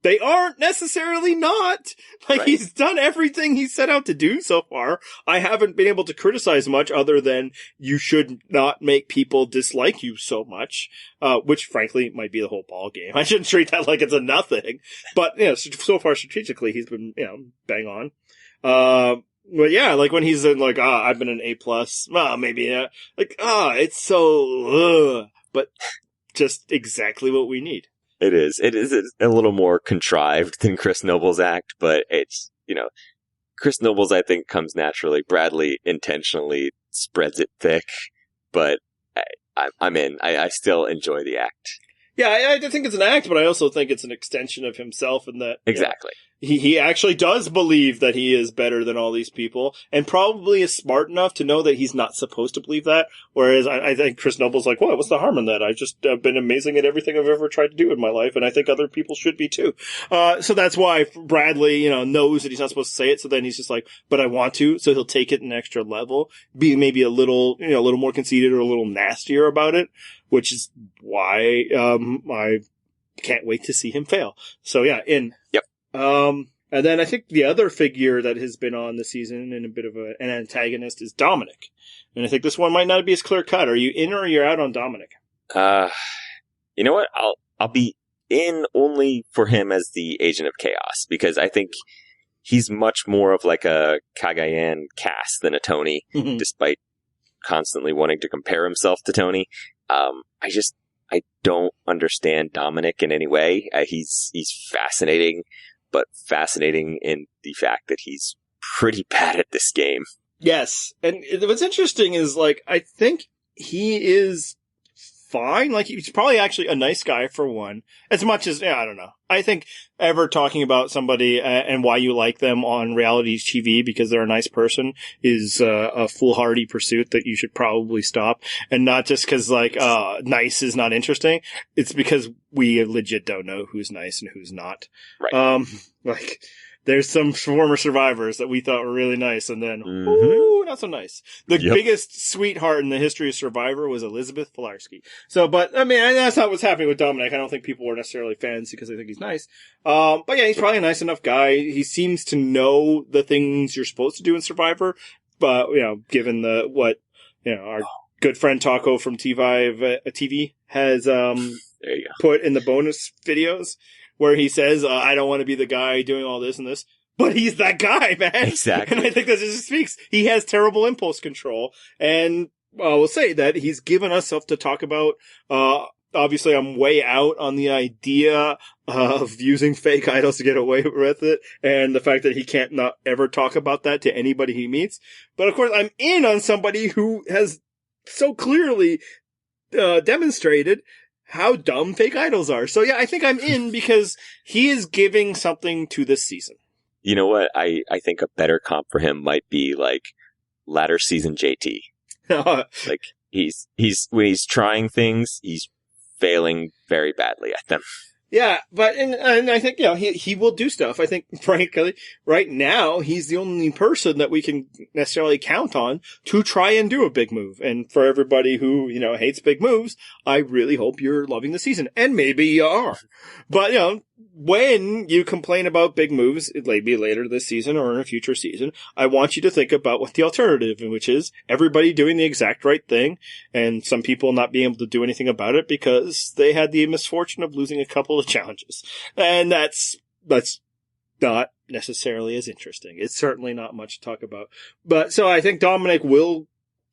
they aren't necessarily not. Like, Right. he's done everything he set out to do so far. I haven't been able to criticize much other than you should not make people dislike you so much, which frankly might be the whole ball game. I shouldn't treat that like it's a nothing. But, so far strategically, he's been, bang on. But yeah, like when he's in like, I've been an A+, maybe, it's so, but just exactly what we need. It is. It is a little more contrived than Chris Noble's act, but it's, Chris Noble's, I think, comes naturally. Bradley intentionally spreads it thick, but I'm in. I still enjoy the act. Yeah, I think it's an act, but I also think it's an extension of himself in that. Exactly. He actually does believe that he is better than all these people, and probably is smart enough to know that he's not supposed to believe that. Whereas I think Chris Noble's like, what's the harm in that? I've just been amazing at everything I've ever tried to do in my life, and I think other people should be too. So that's why Bradley, knows that he's not supposed to say it, so then he's just like, but I want to, so he'll take it an extra level, be maybe a little more conceited or a little nastier about it, which is why, I can't wait to see him fail. So yeah, in. Yep. And then I think the other figure that has been on the season and a bit of an antagonist is Dominic. And I think this one might not be as clear cut. Are you in or you're out on Dominic? You know what? I'll be in only for him as the agent of chaos, because I think he's much more of like a Cagayan Cass than a Tony, despite constantly wanting to compare himself to Tony. I don't understand Dominic in any way. He's fascinating, but fascinating in the fact that he's pretty bad at this game. Yes. And what's interesting is, like, I think he is fine. Like, he's probably actually a nice guy for one. As much as, I don't know. I think ever talking about somebody and why you like them on reality TV because they're a nice person is a foolhardy pursuit that you should probably stop. And not just because, like, nice is not interesting. It's because we legit don't know who's nice and who's not. Right. Like, there's some former survivors that we thought were really nice, and then, ooh, not so nice. The biggest sweetheart in the history of Survivor was Elizabeth Pilarski. So, but, I mean, that's not what's happening with Dominic. I don't think people were necessarily fans because they think he's nice. But yeah, he's probably a nice enough guy. He seems to know the things you're supposed to do in Survivor. But, given what our good friend Taco from T5 TV has, there you go. put in the bonus videos, where he says, I don't want to be the guy doing all this and this. But he's that guy, man. Exactly. And I think that just speaks. He has terrible impulse control. And we'll say that he's given us stuff to talk about. Obviously, I'm way out on the idea of using fake idols to get away with it. And the fact that he can't not ever talk about that to anybody he meets. But of course, I'm in on somebody who has so clearly demonstrated how dumb fake idols are. So yeah, I think I'm in because he is giving something to this season. You know what? I think a better comp for him might be like latter season JT. Like he's when he's trying things, he's failing very badly at them. Yeah, but and I think he will do stuff. I think frankly, right now he's the only person that we can necessarily count on to try and do a big move. And for everybody who hates big moves, I really hope you're loving the season, and maybe you are. But when you complain about big moves, it may be later this season or in a future season, I want you to think about what the alternative, which is everybody doing the exact right thing, and some people not being able to do anything about it because they had the misfortune of losing a couple of challenges. And that's not necessarily as interesting. It's certainly not much to talk about. But so I think Dominic will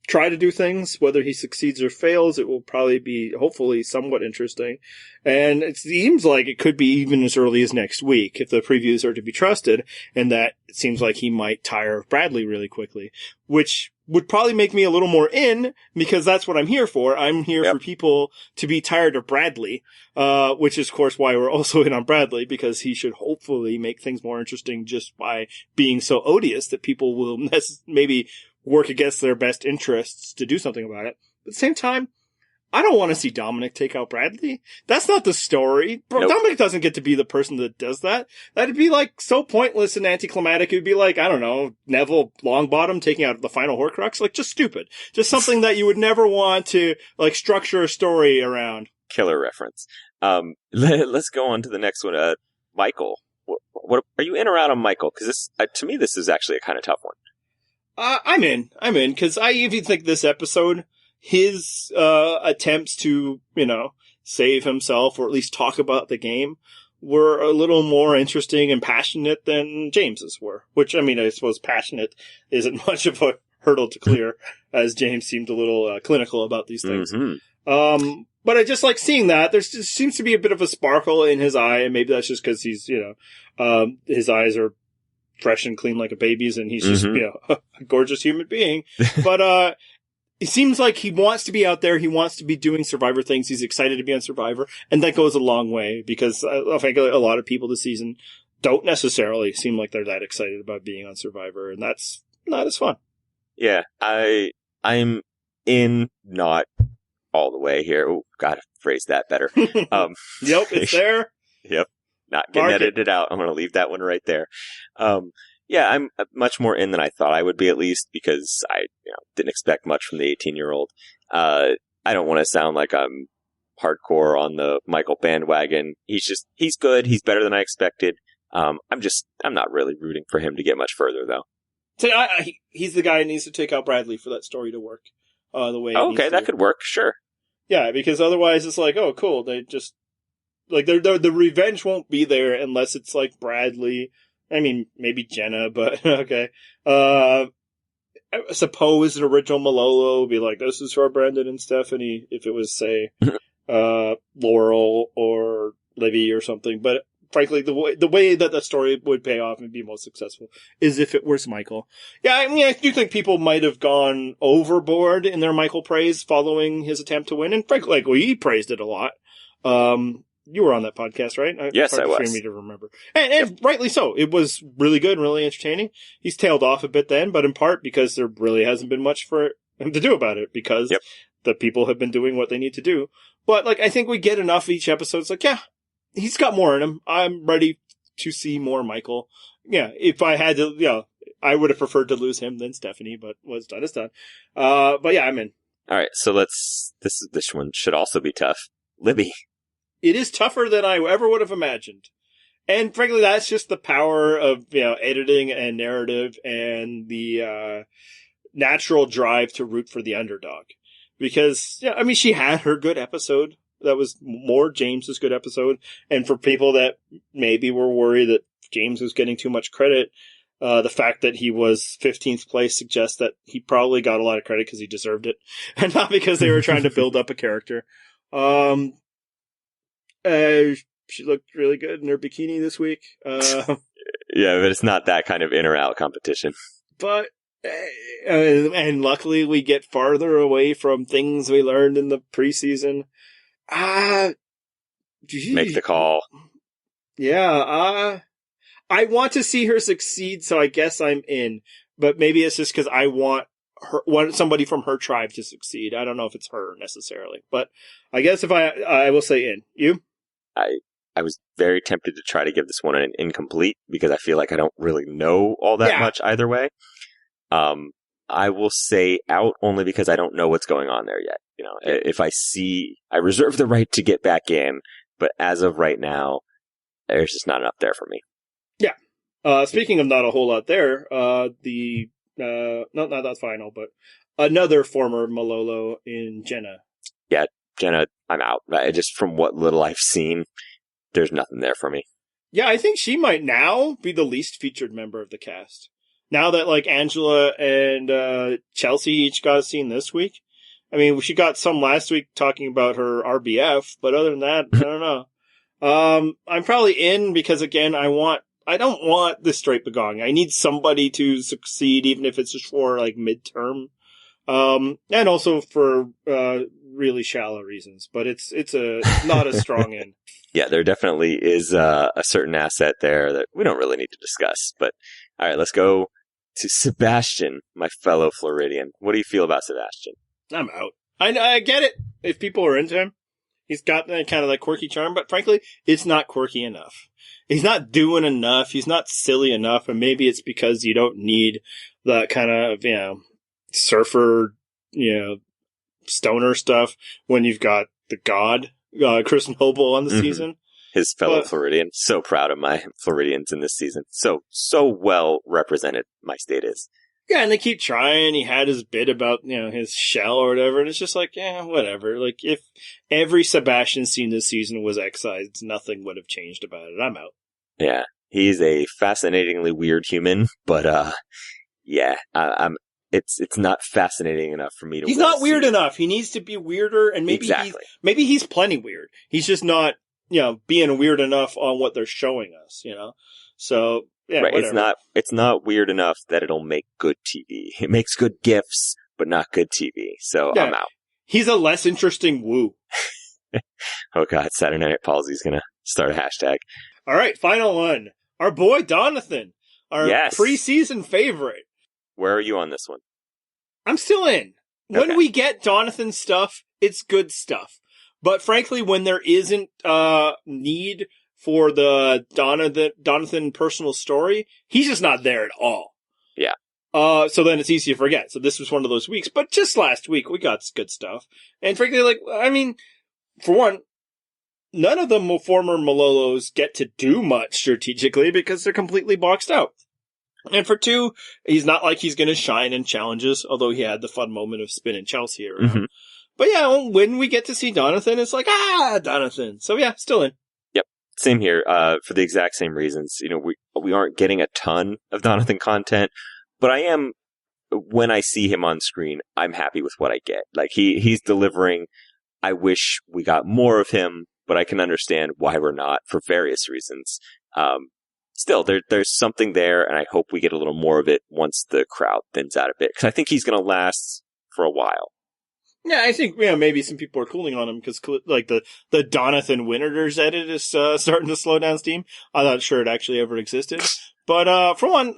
try to do things. Whether he succeeds or fails, it will probably be, hopefully, somewhat interesting. And it seems like it could be even as early as next week, if the previews are to be trusted, and that it seems like he might tire of Bradley really quickly, which would probably make me a little more in, because that's what I'm here for. I'm here for people to be tired of Bradley, which is, of course, why we're also in on Bradley, because he should hopefully make things more interesting just by being so odious that people will maybe work against their best interests to do something about it. But at the same time, I don't want to see Dominic take out Bradley. That's not the story. Nope. Dominic doesn't get to be the person that does that. That'd be like so pointless and anticlimactic. It'd be like, I don't know, Neville Longbottom taking out the final Horcrux. Like, just stupid. Just something that you would never want to, like, structure a story around. Killer reference. Let's go on to the next one. Michael. What are you in or out on Michael? Because this, to me, this is actually a kind of tough one. I'm in, because I even think this episode, his attempts to, save himself or at least talk about the game were a little more interesting and passionate than James's were. Which, I suppose passionate isn't much of a hurdle to clear, as James seemed a little clinical about these things. Mm-hmm. But I just like seeing that. There just seems to be a bit of a sparkle in his eye, and maybe that's just because he's, his eyes are fresh and clean like a baby's, and he's just, a gorgeous human being. But, it seems like he wants to be out there. He wants to be doing Survivor things. He's excited to be on Survivor. And that goes a long way because I think a lot of people this season don't necessarily seem like they're that excited about being on Survivor. And that's not as fun. Yeah, I'm in, not all the way here. Oh, gotta phrase that better. Yep, it's there. Yep. Not getting edited out. I'm going to leave that one right there. Yeah, I'm much more in than I thought I would be, at least, because I didn't expect much from the 18-year-old. I don't want to sound like I'm hardcore on the Michael bandwagon. He's good. He's better than I expected. I'm not really rooting for him to get much further, though. So he's the guy who needs to take out Bradley for that story to work the way. Okay, that could work. Sure. Yeah, because otherwise it's like, oh, cool. They just like the revenge won't be there unless it's like Bradley. Maybe Jenna, but okay. I suppose the original Malolo would be like, this is for Brendan and Stephanie, if it was, say, Laurel or Livy or something. But frankly, the way that the story would pay off and be most successful is if it was Michael. Yeah, I do think people might have gone overboard in their Michael praise following his attempt to win. And frankly, we praised it a lot. You were on that podcast, right? Yes, I was. For me to remember. And rightly so. It was really good and really entertaining. He's tailed off a bit then, but in part because there really hasn't been much for him to do about it because the people have been doing what they need to do. But I think we get enough each episode. It's like, yeah, he's got more in him. I'm ready to see more Michael. Yeah, if I had to, I would have preferred to lose him than Stephanie, but what's done is done. But yeah, I'm in. All right, so this one should also be tough. Libby. It is tougher than I ever would have imagined. And frankly, that's just the power of, editing and narrative and the, natural drive to root for the underdog. Because, she had her good episode. That was more James's good episode. And for people that maybe were worried that James was getting too much credit, the fact that he was 15th place suggests that he probably got a lot of credit because he deserved it. And not because they were trying to build up a character. She looked really good in her bikini this week. Yeah, but it's not that kind of in or out competition. But, and luckily we get farther away from things we learned in the preseason. Make the call. Yeah, I want to see her succeed, so I guess I'm in. But maybe it's just because I want somebody from her tribe to succeed. I don't know if it's her necessarily, but I guess if I will say in. You? I was very tempted to try to give this one an incomplete because I feel like I don't really know all that much either way. I will say out only because I don't know what's going on there yet. If I reserve the right to get back in, but as of right now, there's just not enough there for me. Yeah. Speaking of not a whole lot there, not that final, but another former Malolo in Jenna. Yeah, Jenna, I'm out. Just from what little I've seen, there's nothing there for me. Yeah, I think she might now be the least featured member of the cast. Now that Angela and Chelsea each got a scene this week. She got some last week talking about her RBF, but other than that, I don't know. I'm probably in because again, I don't want this straight begong. I need somebody to succeed, even if it's just for midterm. And also for really shallow reasons, but it's not a strong in. Yeah, there definitely is a certain asset there that we don't really need to discuss. But all right, let's go to Sebastian, my fellow Floridian. What do you feel about Sebastian? I'm out. I get it if people are into him. He's got that kind of quirky charm, but frankly, it's not quirky enough. He's not doing enough. He's not silly enough, and maybe it's because you don't need that kind of surfer, stoner stuff when you've got the god, Chris Noble on the season. his fellow But- Floridian. So proud of my Floridians in this season. So well represented my state is. Yeah, and they keep trying. He had his bit about, his shell or whatever, and it's just like, yeah, whatever. Like, if every Sebastian scene this season was excised, nothing would have changed about it. I'm out. Yeah, he's a fascinatingly weird human, but yeah, it's not fascinating enough for me to. He's not weird enough. He needs to be weirder, and maybe he's plenty weird. He's just not, being weird enough on what they're showing us. So. Yeah, right. whatever. It's not weird enough that it'll make good TV. It makes good GIFs, but not good TV. So Yeah. I'm out. He's a less interesting woo. Oh God, Saturday Night Palsy's gonna start a hashtag. All right, final one. Our boy Donathan, our Yes. preseason favorite. Where are you on this one? I'm still in. When Okay. we get Donathan stuff, it's good stuff. But frankly, when there isn't need for the Donathan personal story, he's just not there at all. Yeah. So then it's easy to forget. So this was one of those weeks. But just last week, we got good stuff. And frankly, for one, none of the former Malolos get to do much strategically because they're completely boxed out. And for two, he's not like he's going to shine in challenges, although he had the fun moment of spinning Chelsea around. Mhm. But yeah, when we get to see Donathan, it's like, Donathan. So yeah, still in. Same here, for the exact same reasons. We aren't getting a ton of Donathan content, but I am, when I see him on screen, I'm happy with what I get. Like, he's delivering. I wish we got more of him, but I can understand why we're not for various reasons. Still, there's something there, and I hope we get a little more of it once the crowd thins out a bit, because I think he's going to last for a while. Yeah, I think maybe some people are cooling on him because like the Donathan Winter's edit is starting to slow down steam. I'm not sure it actually ever existed, but for one,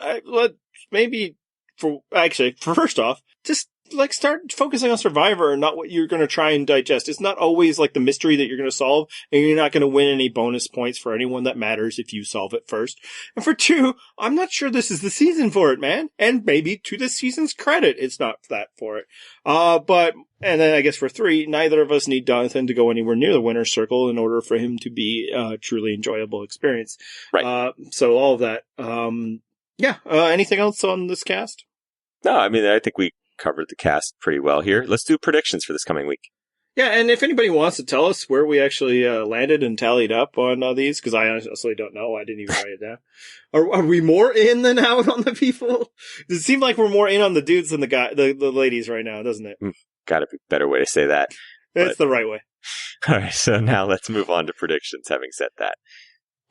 first off, just like start focusing on Survivor and not what you're going to try and digest. It's not always like the mystery that you're going to solve, and you're not going to win any bonus points for anyone that matters if you solve it first. And for two, I'm not sure this is the season for it, man. And maybe to this season's credit, it's not that for it. And then I guess for three, neither of us need Donathan to go anywhere near the winner's circle in order for him to be a truly enjoyable experience. Right. So all of that. Anything else on this cast? No, I think we covered the cast pretty well here. Let's do predictions for this coming week. Yeah, and if anybody wants to tell us where we actually landed and tallied up on these, because I honestly don't know. I didn't even write it down. Are we more in than out on the people? Does it seem like we're more in on the dudes than the ladies right now, doesn't it? Gotta be a better way to say that. It's the right way. All right, so now let's move on to predictions, having said that.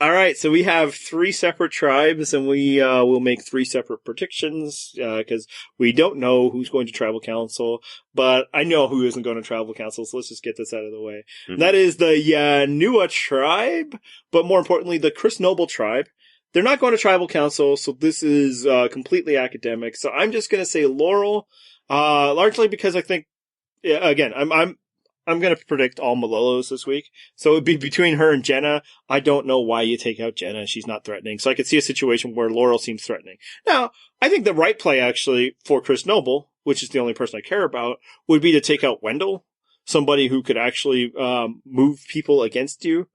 All right, so we have 3 separate tribes, and we will make 3 separate predictions because we don't know who's going to Tribal Council, but I know who isn't going to Tribal Council, so let's just get this out of the way. Mm-hmm. That is the Yanua tribe, but more importantly, the Chris Noble tribe. They're not going to Tribal Council, so this is completely academic. So I'm just going to say Laurel, largely because I think, again, I'm going to predict all Malolos this week. So it'd be between her and Jenna. I don't know why you take out Jenna. She's not threatening. So I could see a situation where Laurel seems threatening. Now, I think the right play actually for Chris Noble, which is the only person I care about, would be to take out Wendell, somebody who could actually move people against you.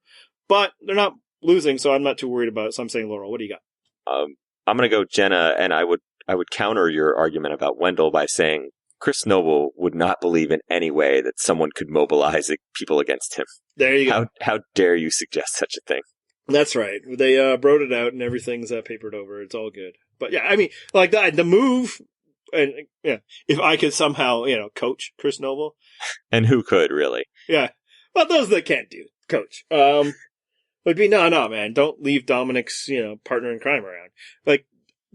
But they're not losing, so I'm not too worried about it. So I'm saying Laurel. What do you got? I'm going to go Jenna, and I would counter your argument about Wendell by saying Chris Noble would not believe in any way that someone could mobilize people against him. There you go. How dare you suggest such a thing? That's right. They broed it out and everything's papered over. It's all good. But yeah, I mean, like the move, and yeah, if I could somehow, coach Chris Noble. And who could, really? Yeah. Well, those that can't do, coach. Would be, no, man, don't leave Dominic's, partner in crime around. Like,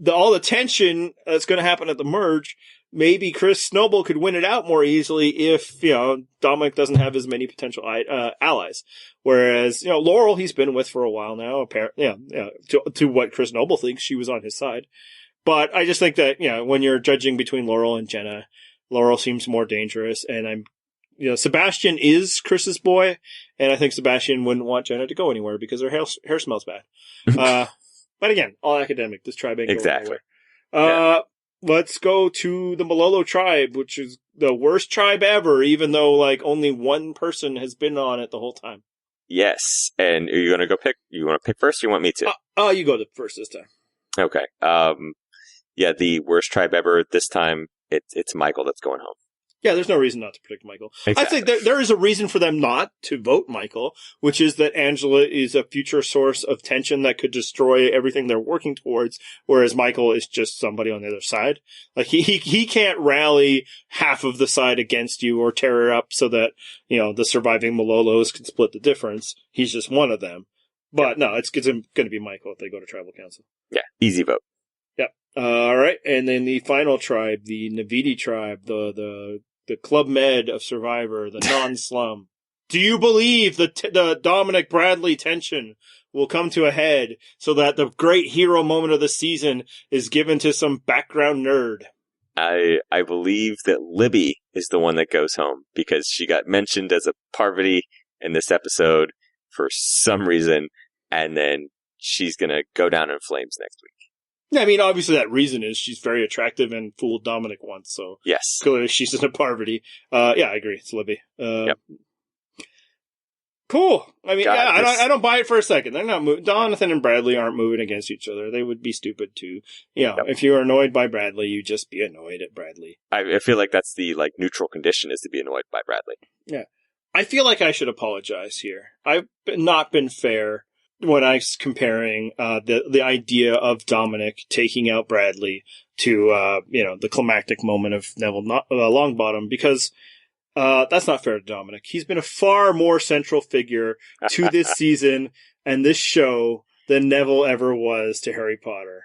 all the tension that's going to happen at the merge, maybe Chris Noble could win it out more easily if, Dominic doesn't have as many potential allies. Whereas, Laurel he's been with for a while now, apparently, to what Chris Noble thinks, she was on his side. But I just think that, when you're judging between Laurel and Jenna, Laurel seems more dangerous, and Sebastian is Chris's boy, and I think Sebastian wouldn't want Jenna to go anywhere because her hair smells bad. But again, all academic. This tribe ain't going anywhere. Let's go to the Malolo tribe, which is the worst tribe ever, even though only one person has been on it the whole time. Yes. And are you going to go pick? You want to pick first or you want me to? You go first this time. Okay. Yeah, the worst tribe ever. This time, it's Michael that's going home. Yeah, there's no reason not to predict Michael. Exactly. I think there is a reason for them not to vote Michael, which is that Angela is a future source of tension that could destroy everything they're working towards, whereas Michael is just somebody on the other side. Like, he can't rally half of the side against you or tear her up so that, the surviving Malolos can split the difference. He's just one of them. But no, it's going to be Michael if they go to tribal council. Yeah, easy vote. Yep. All right. And then the final tribe, the Navidi tribe, the Club Med of Survivor, the non-slum. Do you believe the Dominic Bradley tension will come to a head so that the great hero moment of the season is given to some background nerd? I believe that Libby is the one that goes home because she got mentioned as a Parvati in this episode for some reason, and then she's going to go down in flames next week. Yeah, I mean, obviously that reason is she's very attractive and fooled Dominic once, so yes, clearly she's in a Parvati. Yeah, I agree. It's Libby. Yep. Cool. I mean, God, I don't buy it for a second. They're not moving. Jonathan and Bradley aren't moving against each other. They would be stupid too. Yep. If you're annoyed by Bradley, you just be annoyed at Bradley. I feel like that's the neutral condition is to be annoyed by Bradley. Yeah. I feel like I should apologize here. I've not been fair when I was comparing the idea of Dominic taking out Bradley to the climactic moment of Neville Longbottom, because that's not fair to Dominic. He's been a far more central figure to this season and this show than Neville ever was to Harry Potter.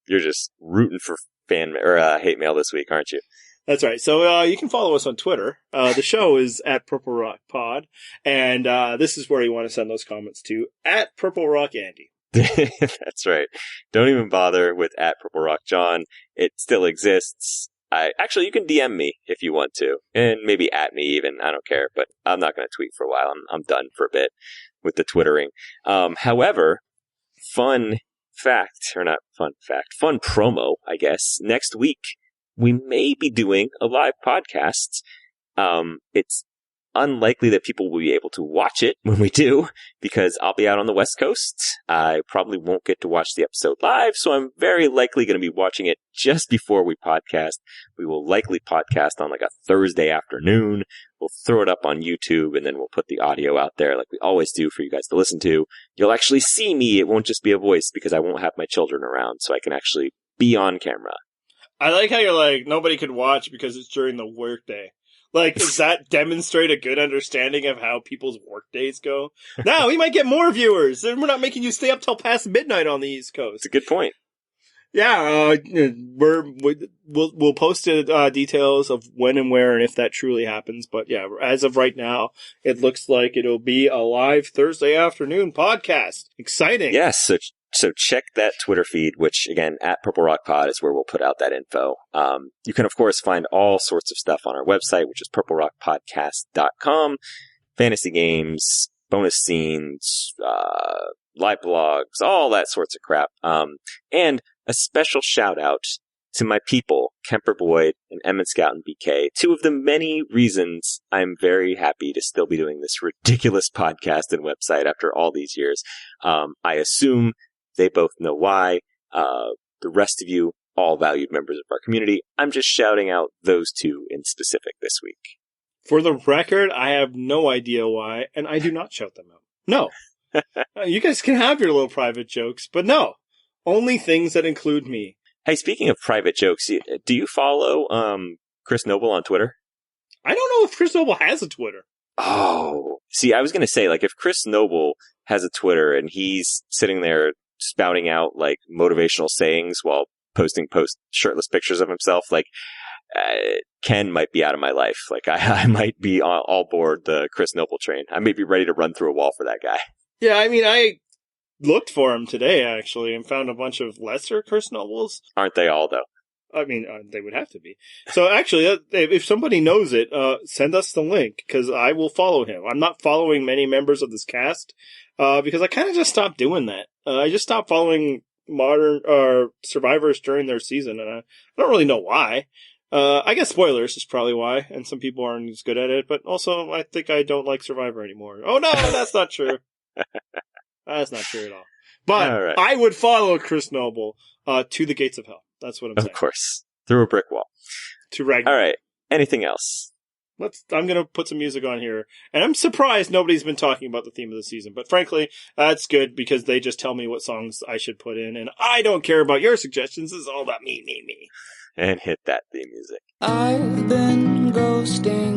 You're just rooting for hate mail this week, aren't you? That's right. So you can follow us on Twitter. The show is at Purple Rock Pod, and this is where you want to send those comments to, at Purple Rock Andy. That's right. Don't even bother with at Purple Rock John. It still exists. Actually, you can DM me if you want to, and maybe at me even. I don't care, but I'm not going to tweet for a while. I'm done for a bit with the twittering. However, fun promo, I guess. Next week, we may be doing a live podcast. It's unlikely that people will be able to watch it when we do, because I'll be out on the West Coast. I probably won't get to watch the episode live, so I'm very likely going to be watching it just before we podcast. We will likely podcast on a Thursday afternoon. We'll throw it up on YouTube, and then we'll put the audio out there like we always do for you guys to listen to. You'll actually see me. It won't just be a voice, because I won't have my children around, so I can actually be on camera. I like how you're like, nobody could watch because it's during the workday. Does that demonstrate a good understanding of how people's work days go? Now, we might get more viewers, and we're not making you stay up till past midnight on the East Coast. It's a good point. Yeah, we'll post details of when and where and if that truly happens. But yeah, as of right now, it looks like it'll be a live Thursday afternoon podcast. Exciting. Yes, so check that Twitter feed, which, again, at Purple Rock Pod is where we'll put out that info. You can, of course, find all sorts of stuff on our website, which is purplerockpodcast.com. Fantasy games, bonus scenes, live blogs, all that sorts of crap. And a special shout-out to my people, Kemper Boyd and Emmett Scout and BK, two of the many reasons I'm very happy to still be doing this ridiculous podcast and website after all these years. I assume they both know why. The rest of you, all valued members of our community, I'm just shouting out those two in specific this week. For the record, I have no idea why, and I do not shout them out. No. You guys can have your little private jokes, but no. Only things that include me. Hey, speaking of private jokes, do you follow Chris Noble on Twitter? I don't know if Chris Noble has a Twitter. Oh. See, I was going to say, if Chris Noble has a Twitter and he's sitting there spouting out motivational sayings while posting shirtless pictures of himself, Ken might be out of my life. I might be all board the Chris Noble train. I may be ready to run through a wall for that guy. Yeah, I mean, I looked for him today, actually, and found a bunch of lesser Chris Nobles. Aren't they all, though? I mean, they would have to be. So actually, if somebody knows it, send us the link, because I will follow him. I'm not following many members of this cast, because I kind of just stopped doing that. I just stopped following modern survivors during their season, and I don't really know why. I guess spoilers is probably why, and some people aren't as good at it, but also I think I don't like Survivor anymore. Oh no, that's not true. That's not true at all. But All right. I would follow Chris Noble to the gates of hell. That's what I'm saying. Of course. Through a brick wall. To Ragnarok. All right. Anything else? I'm going to put some music on here. And I'm surprised nobody's been talking about the theme of the season. But frankly, that's good because they just tell me what songs I should put in. And I don't care about your suggestions. It's all about me. And hit that theme music. I've been ghosting